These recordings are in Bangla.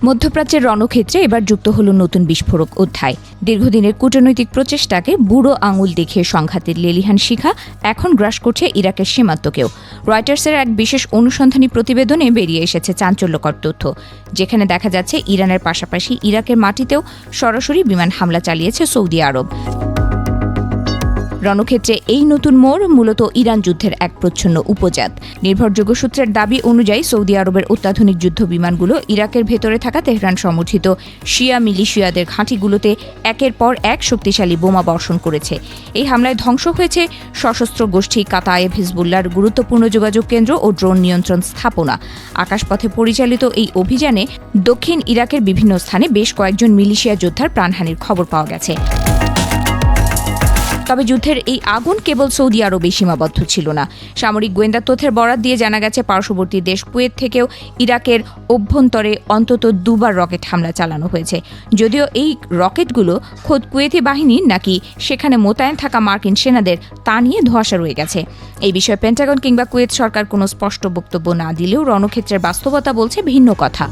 মধ্যপ্রাচ্যের রণক্ষেত্রে এবার যুক্ত হল নতুন বিস্ফোরক অধ্যায়। দীর্ঘদিনের কূটনৈতিক প্রচেষ্টাকে বুড়ো আঙুল দেখিয়ে সংঘাতের লেলিহান শিখা এখন গ্রাস করছে ইরাকের সীমান্তকেও। রয়টার্সের এক বিশেষ অনুসন্ধানী প্রতিবেদনে বেরিয়ে এসেছে চাঞ্চল্যকর তথ্য, যেখানে দেখা যাচ্ছে ইরানের পাশাপাশি ইরাকের মাটিতেও সরাসরি বিমান হামলা চালিয়েছে সৌদি আরব। রণক্ষেত্রে এই নতুন মোড় মূলত ইরান যুদ্ধের এক প্রচ্ছন্ন উপজাত। নির্ভরযোগ্য সূত্রের দাবি অনুযায়ী সৌদি আরবের অত্যাধুনিক যুদ্ধ বিমানগুলো ইরাকের ভেতরে থাকা তেহরান সমর্থিত শিয়া মিলিশিয়াদের ঘাঁটিগুলোতে একের পর এক শক্তিশালী বোমা বর্ষণ করেছে। এই হামলায় ধ্বংস হয়েছে সশস্ত্র গোষ্ঠী কাতায়েব হিজবুল্লাহর গুরুত্বপূর্ণ যোগাযোগ কেন্দ্র ও ড্রোন নিয়ন্ত্রণ স্থাপনা। আকাশপথে পরিচালিত এই অভিযানে দক্ষিণ ইরাকের বিভিন্ন স্থানে বেশ কয়েকজন মিলিশিয়া যোদ্ধার প্রাণহানির খবর পাওয়া গেছে। তবে যুদ্ধের এই আগুন কেবল সৌদি আরবেই সীমাবদ্ধ ছিল না। সামরিক গোয়েন্দা তথ্যের বরাত দিয়ে জানা গেছে পার্শ্ববর্তী দেশ কুয়েত থেকেও ইরাকের অভ্যন্তরে অন্তত দুবার রকেট হামলা চালানো হয়েছে। যদিও এই রকেটগুলো খোদ কুয়েতি বাহিনীর নাকি সেখানে মোতায়েন থাকা মার্কিন সেনাদের তা নিয়ে ধোঁয়াশা রয়ে গেছে। এই বিষয়ে পেন্টাগন কিংবা কুয়েত সরকার কোনো স্পষ্ট বক্তব্য না দিলেও রণক্ষেত্রের বাস্তবতা বলছে ভিন্ন কথা।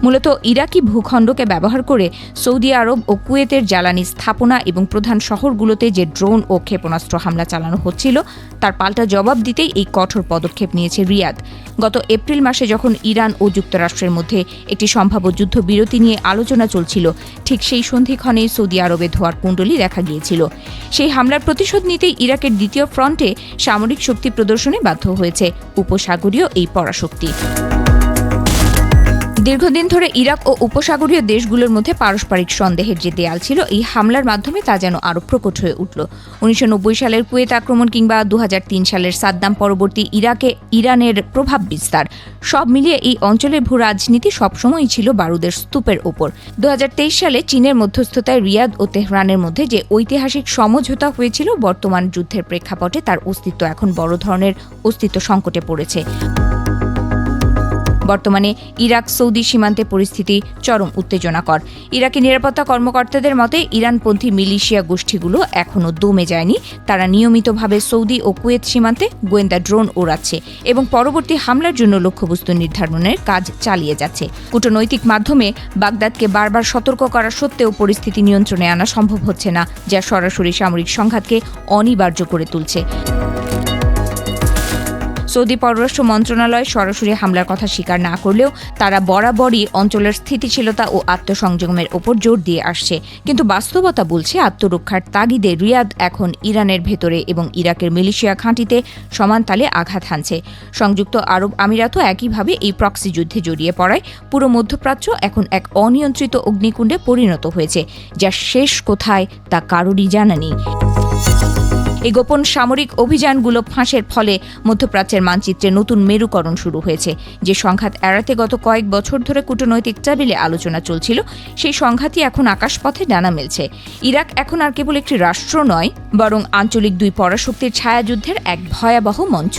মূলত ইরাকি ভূখণ্ডকে ব্যবহার করে সৌদি আরব ও কুয়েতের জ্বালানি স্থাপনা এবং প্রধান শহরগুলোতে যে ড্রোন ও ক্ষেপণাস্ত্র হামলা চালানো হচ্ছিল তার পাল্টা জবাব দিতেই এই কঠোর পদক্ষেপ নিয়েছে রিয়াদ। গত এপ্রিল মাসে যখন ইরান ও যুক্তরাষ্ট্রের মধ্যে একটি সম্ভাব্য যুদ্ধবিরতি নিয়ে আলোচনা চলছিল, ঠিক সেই সন্ধিক্ষণেই সৌদি আরবে ধোঁয়ার কুণ্ডলী দেখা গিয়েছিল। সেই হামলার প্রতিশোধ নিতেই ইরাকের দ্বিতীয় ফ্রন্টে সামরিক শক্তি প্রদর্শনে বাধ্য হয়েছে উপসাগরীয় এই পরাশক্তি। দীর্ঘদিন ধরে ইরাক ও উপসাগরীয় দেশগুলোর মধ্যে পারস্পরিক সন্দেহের যে দেয়াল ছিল, এই হামলার মাধ্যমে তা যেন আরও প্রকট হয়ে উঠল। 1990 সালের কুয়েত আক্রমণ কিংবা 2003 সালের সাদ্দাম পরবর্তী ইরাকে ইরানের প্রভাব বিস্তার, সব মিলিয়ে এই অঞ্চলের ভূ রাজনীতি সবসময়ই ছিল বারুদের স্তূপের ওপর। 2023 সালে চীনের মধ্যস্থতায় রিয়াদ ও তেহরানের মধ্যে যে ঐতিহাসিক সমঝোতা হয়েছিল, বর্তমান যুদ্ধের প্রেক্ষাপটে তার অস্তিত্ব এখন বড় ধরনের অস্তিত্ব সংকটে পড়েছে। বর্তমানে ইরাক সৌদি সীমান্তে পরিস্থিতি চরম উত্তেজনাকর। ইরাকি নিরাপত্তা কর্মকর্তাদের মতে ইরানপন্থী মিলিশিয়া গোষ্ঠীগুলো এখনও দমে যায়নি। তারা নিয়মিতভাবে সৌদি ও কুয়েত সীমান্তে গোয়েন্দা ড্রোন ওড়াচ্ছে এবং পরবর্তী হামলার জন্য লক্ষ্যবস্তু নির্ধারণের কাজ চালিয়ে যাচ্ছে। কূটনৈতিক মাধ্যমে বাগদাদকে বারবার সতর্ক করা সত্ত্বেও পরিস্থিতি নিয়ন্ত্রণে আনা সম্ভব হচ্ছে না, যা সরাসরি সামরিক সংঘাতকে অনিবার্য করে তুলছে। সৌদি পররাষ্ট্র মন্ত্রণালয় সরাসরি হামলার কথা স্বীকার না করলেও তারা বরাবরই অঞ্চলের স্থিতিশীলতা ও আত্মসংযমের ওপর জোর দিয়ে আসছে। কিন্তু বাস্তবতা বলছে আত্মরক্ষার তাগিদে রিয়াদ এখন ইরানের ভেতরে এবং ইরাকের মিলিশিয়া ঘাঁটিতে সমান তালে আঘাত হানছে। সংযুক্ত আরব আমিরাতও একইভাবে এই প্রক্সি যুদ্ধে জড়িয়ে পড়ায় পুরো মধ্যপ্রাচ্য এখন এক অনিয়ন্ত্রিত অগ্নিকুণ্ডে পরিণত হয়েছে, যার শেষ কোথায় তা কারোরই জানা নেই। এই গোপন সামরিক অভিযানগুলো ফাঁসের ফলে মধ্যপ্রাচ্যের মানচিত্রে নতুন মেরুকরণ শুরু হয়েছে। যে সংঘাত এড়াতে গত কয়েক বছর ধরে কূটনৈতিক টেবিলে আলোচনা চলছিল, সেই সংঘাতই এখন আকাশপথে ডানা মেলছে। ইরাক এখন আর কেবল একটি রাষ্ট্র নয়, বরং আঞ্চলিক দুই পরাশক্তির ছায়াযুদ্ধের এক ভয়াবহ মঞ্চ।